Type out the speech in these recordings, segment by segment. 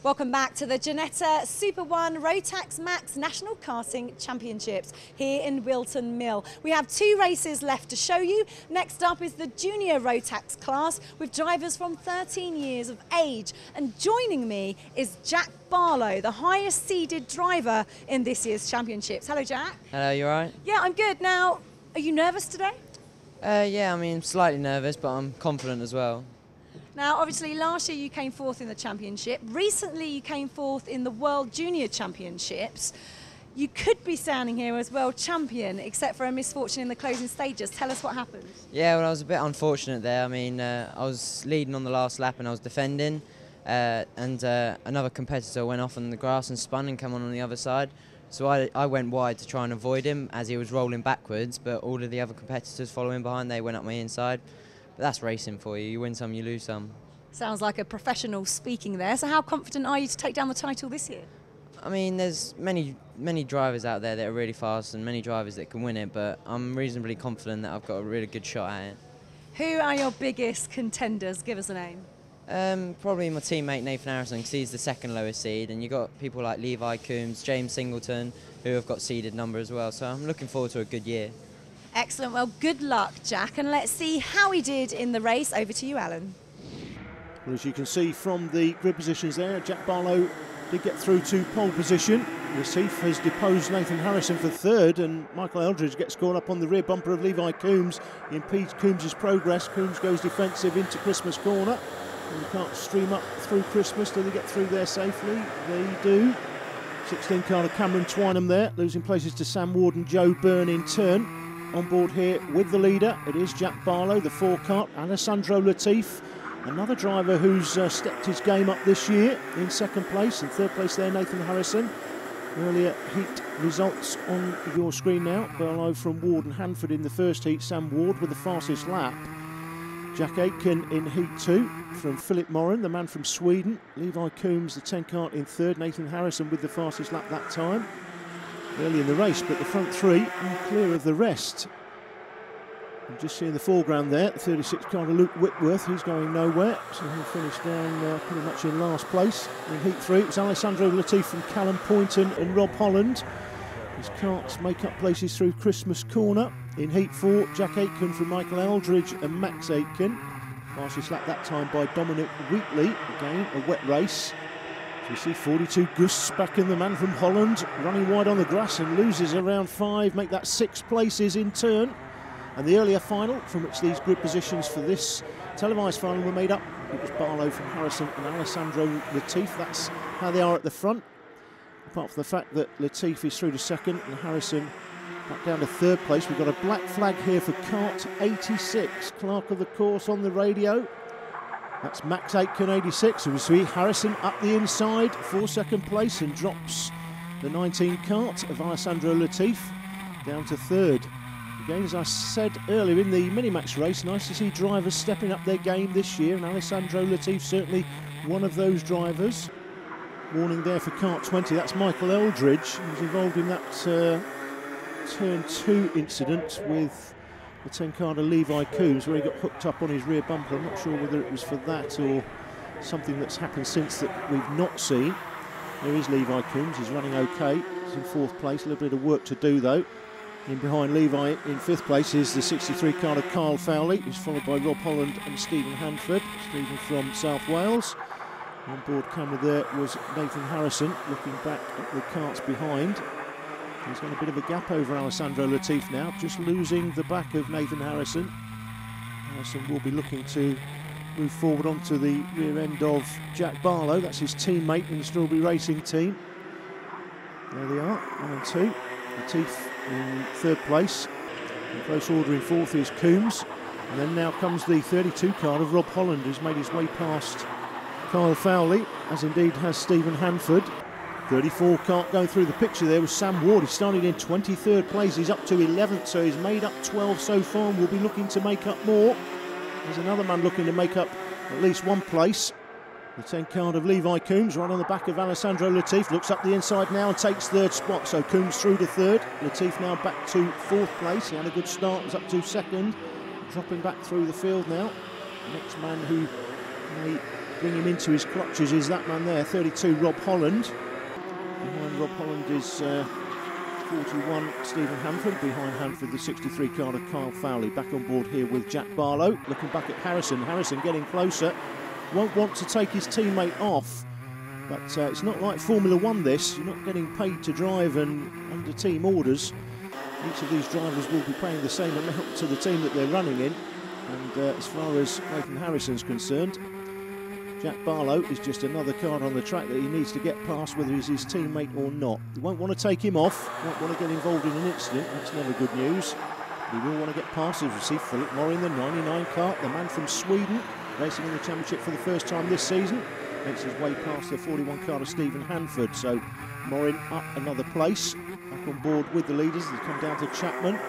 Welcome back to the Ginetta Super 1 Rotax Max National Karting Championships here in Whilton Mill. We have 2 races left to show you. Next up is the junior Rotax class with drivers from 13 years of age. And joining me is Jack Barlow, the highest seeded driver in this year's championships. Hello, Jack. Hello, you alright? Yeah, I'm good. Now, are you nervous today? Yeah, I mean, slightly nervous, but I'm confident as well. Now, obviously, last year you came fourth in the championship. Recently, you came fourth in the World Junior Championships. You could be standing here as world champion, except for a misfortune in the closing stages. Tell us what happened. Yeah, well, I was a bit unfortunate there. I mean, I was leading on the last lap and I was defending, and another competitor went off on the grass and spun and came on the other side. So I went wide to try and avoid him as he was rolling backwards, but all of the other competitors following behind, they went up my inside. But that's racing for you. You win some, you lose some. Sounds like a professional speaking there. So how confident are you to take down the title this year? I mean, there's many drivers out there that are really fast and many drivers that can win it, but I'm reasonably confident that I've got a really good shot at it. Who are your biggest contenders? Give us a name. Probably my teammate Nathan Harrison, because he's the second lowest seed, and you've got people like Levi Coombs, James Singleton, who have got seeded number as well, so I'm looking forward to a good year. Excellent. Well, good luck, Jack, and let's see how he did in the race. Over to you, Alan. Well, as you can see from the grid positions there, Jack Barlow did get through to pole position. Latif has deposed Nathan Harrison for third, and Michael Eldridge gets caught up on the rear bumper of Levi Coombs. He impedes Coombs' progress. Coombs goes defensive into Christmas corner. And you can't stream up through Christmas. Do they get through there safely? They do. 16 car of Cameron Twynham there, losing places to Sam Ward and Joe Byrne in turn. On board here with the leader, it is Jack Barlow, the 4-car, Alessandro Latif, another driver who's stepped his game up this year in second place, and third place there, Nathan Harrison. Earlier heat results on your screen now. Barlow from Ward and Hanford in the first heat, Sam Ward with the fastest lap. Jack Aitken in heat 2 from Philip Moran, the man from Sweden. Levi Coombs, the 10-car in third, Nathan Harrison with the fastest lap that time. Early in the race, but the front 3 are clear of the rest. I'm just seeing the foreground there, the 36 car of Luke Whitworth, who's going nowhere, so he'll finish down pretty much in last place. In heat 3, it's Alessandro Latif from Callum Poynton and Rob Holland. His karts make up places through Christmas corner. In heat 4, Jack Aitken from Michael Eldridge and Max Aitken. Fastest lap that time by Dominic Wheatley. Again, a wet race. You see 42 gusts back in the man from Holland, running wide on the grass and loses around 5, make that 6 places in turn. And the earlier final, from which these grid positions for this televised final were made up, it was Barlow from Harrison and Alessandro Latif. That's how they are at the front. Apart from the fact that Latif is through to second and Harrison back down to third place. We've got a black flag here for kart 86. Clerk of the course on the radio. That's Max Aitken, 86. We see Harrison up the inside for second place and drops the 19 kart of Alessandro Latif down to third. Again, as I said earlier in the Minimax race, nice to see drivers stepping up their game this year, and Alessandro Latif certainly one of those drivers. Warning there for kart 20, that's Michael Eldridge, who's involved in that turn 2 incident with the 10-car of Levi Coombs, where he got hooked up on his rear bumper. I'm not sure whether it was for that or something that's happened since that we've not seen. There is Levi Coombs, he's running okay. He's in 4th place, a little bit of work to do though. In behind Levi in 5th place is the 63 car of Carl Fowley, who's followed by Rob Holland and Stephen Hanford. Stephen from South Wales. On board camera there was Nathan Harrison, looking back at the karts behind. He's got a bit of a gap over Alessandro Latif now, just losing the back of Nathan Harrison. Harrison will be looking to move forward onto the rear end of Jack Barlow. That's his teammate in the Strawberry Racing team. There they are, 1 and 2. Latif in 3rd place. In close order in 4th is Coombs. And then now comes the 32 car of Rob Holland, who's made his way past Kyle Fowley, as indeed has Stephen Hanford. 34 kart going through the picture there was Sam Ward. He started in 23rd place, he's up to 11th, so he's made up 12 so far and will be looking to make up more. There's another man looking to make up at least 1 place. The 10 card of Levi Coombs right on the back of Alessandro Latif, looks up the inside now and takes 3rd spot, so Coombs through to 3rd. Latif now back to 4th place, he had a good start, was up to 2nd, dropping back through the field now. The next man who may bring him into his clutches is that man there, 32, Rob Holland. Behind Rob Holland is 41, Stephen Hanford. Behind Hanford, the 63 card of Kyle Fowley. Back on board here with Jack Barlow. Looking back at Harrison. Harrison getting closer. Won't want to take his teammate off. But it's not like Formula One this. You're not getting paid to drive and under team orders. Each of these drivers will be paying the same amount to the team that they're running in. And as far as Nathan Harrison's concerned, Jack Barlow is just another card on the track that he needs to get past, whether he's his teammate or not. He won't want to take him off, won't want to get involved in an incident. That's never good news. He will want to get past his receiver, Philip Morin, the 99 kart, the man from Sweden, racing in the championship for the first time this season. Makes his way past the 41 card of Stephen Hanford. So Morin up another place. Back on board with the leaders. They come down to Chapman.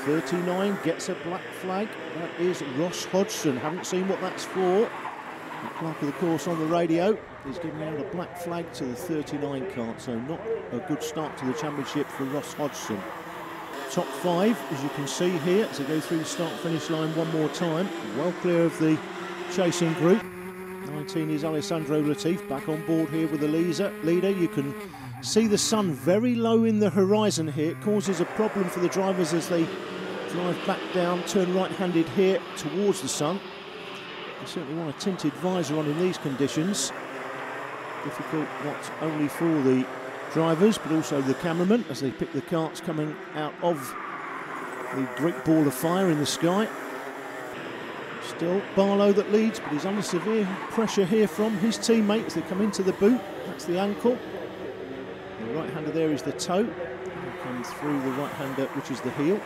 39 gets a black flag. That is Ross Hodgson. Haven't seen what that's for. The clerk of the course on the radio is giving out a black flag to the 39 cart. So not a good start to the championship for Ross Hodgson. Top 5, as you can see here, as they go through the start-finish line one more time. Well clear of the chasing group. 19 is Alessandro Latif, back on board here with the leader. You can see the sun very low in the horizon here. It causes a problem for the drivers as they drive back down, turn right-handed here towards the sun. You certainly want a tinted visor on in these conditions. Difficult not only for the drivers but also the cameramen as they pick the karts coming out of the great ball of fire in the sky. Still Barlow that leads, but he's under severe pressure here from his teammates. They come into the boot. That's the ankle. The right-hander there is the toe. They come through the right-hander, which is the heel.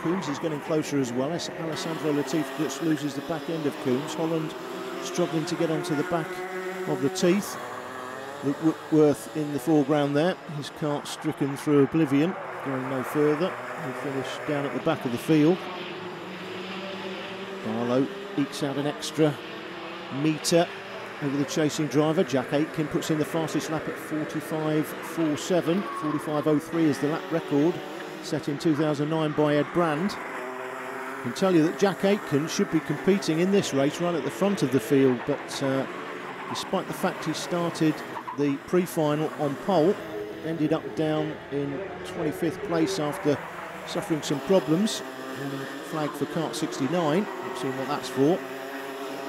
Coombs is getting closer as well. Alessandro Latif just loses the back end of Coombs. Holland struggling to get onto the back of the teeth. Luke Whitworth in the foreground there. His kart stricken through oblivion, going no further. He'll finish down at the back of the field. Barlow ekes out an extra metre over the chasing driver. Jack Aitken puts in the fastest lap at 45.47. 45.03 is the lap record set in 2009 by Ed Brand. I can tell you that Jack Aitken should be competing in this race right at the front of the field, but despite the fact he started the pre-final on pole, ended up down in 25th place after suffering some problems. Flag for kart 69, I've seen what that's for.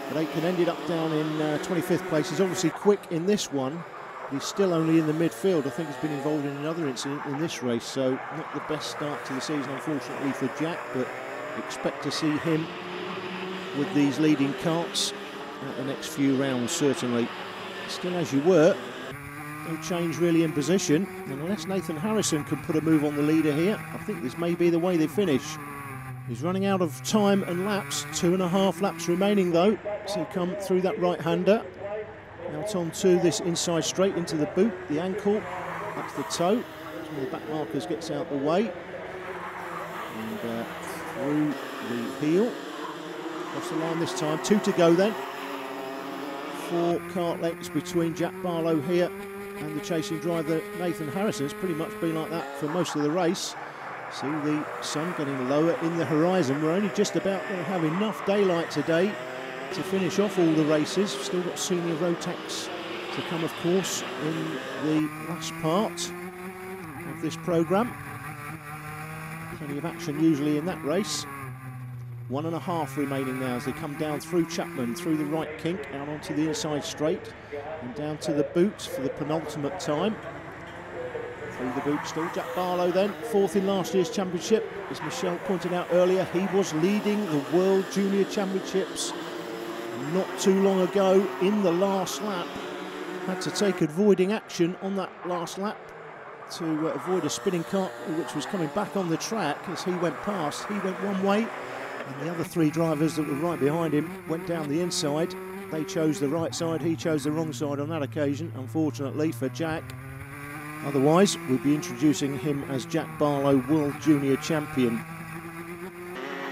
But Aitken ended up down in 25th place. He's obviously quick in this one, but he's still only in the midfield. I think he's been involved in another incident in this race, so not the best start to the season, unfortunately, for Jack, but expect to see him with these leading karts at the next few rounds, certainly. Still as you were, no change really in position, and unless Nathan Harrison can put a move on the leader here, I think this may be the way they finish. He's running out of time and laps, 2.5 laps remaining though, so come through that right-hander. Out onto this inside straight into the boot, the ankle, that's the toe. One of the back markers gets out the way. And through the heel. Across the line this time, 2 to go then. 4 kart lengths between Jack Barlow here and the chasing driver Nathan Harrison. It's pretty much been like that for most of the race. See the sun getting lower in the horizon. We're only just about going to have enough daylight today to finish off all the races. Still got senior Rotax to come, of course, in the last part of this programme. Plenty of action usually in that race. 1.5 remaining now as they come down through Chapman, through the right kink, out onto the inside straight, and down to the boot for the penultimate time. Through the boot still, Jack Barlow then, 4th in last year's championship. As Michelle pointed out earlier, he was leading the World Junior Championships not too long ago in the last lap. Had to take avoiding action on that last lap to avoid a spinning kart which was coming back on the track. As he went past, he went one way, and the other 3 drivers that were right behind him went down the inside. They chose the right side, he chose the wrong side on that occasion, unfortunately for Jack. Otherwise, we'd be introducing him as Jack Barlow, World Junior Champion.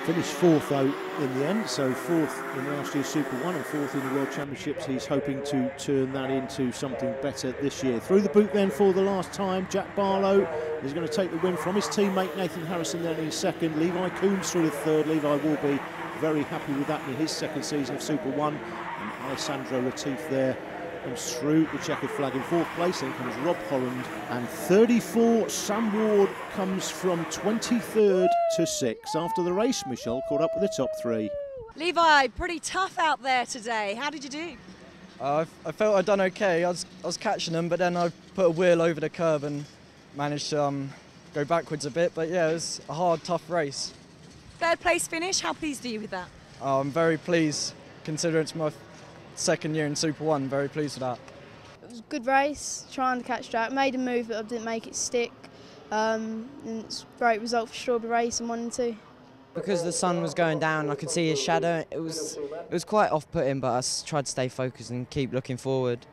Finished 4th though in the end, so 4th in last year's Super 1 and 4th in the World Championships. He's hoping to turn that into something better this year. Through the boot then for the last time, Jack Barlow is going to take the win from his teammate Nathan Harrison then in 2nd. Levi Coombs through the 3rd. Levi will be very happy with that in his second season of Super 1. And Alessandro Latif there comes through the checkered flag in 4th place. Then comes Rob Holland. And 34, Sam Ward comes from 23rd to 6th. After the race, Michelle caught up with the top 3. Levi, pretty tough out there today. How did you do? I felt I'd done okay. I was catching them, but then I put a wheel over the curb and managed to go backwards a bit. But yeah, it was a hard, tough race. 3rd place finish, how pleased are you with that? I'm very pleased, considering it's my 2nd year in Super 1, very pleased with that. It was a good race, trying to catch track. Made a move, but I didn't make it stick. And it's a great result for Strawberry Race in 1 and 2. Because the sun was going down, I could see his shadow. It was quite off-putting, but I tried to stay focused and keep looking forward.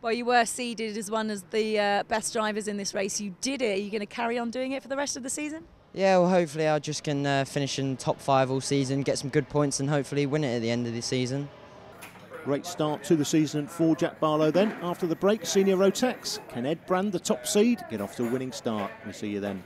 Well, you were seeded as one of the best drivers in this race. You did it. Are you going to carry on doing it for the rest of the season? Yeah, well, hopefully I just can finish in top 5 all season, get some good points and hopefully win it at the end of the season. Great start to the season for Jack Barlow then. After the break, Senior Rotax, can Ed Brand, the top seed, get off to a winning start? We'll see you then.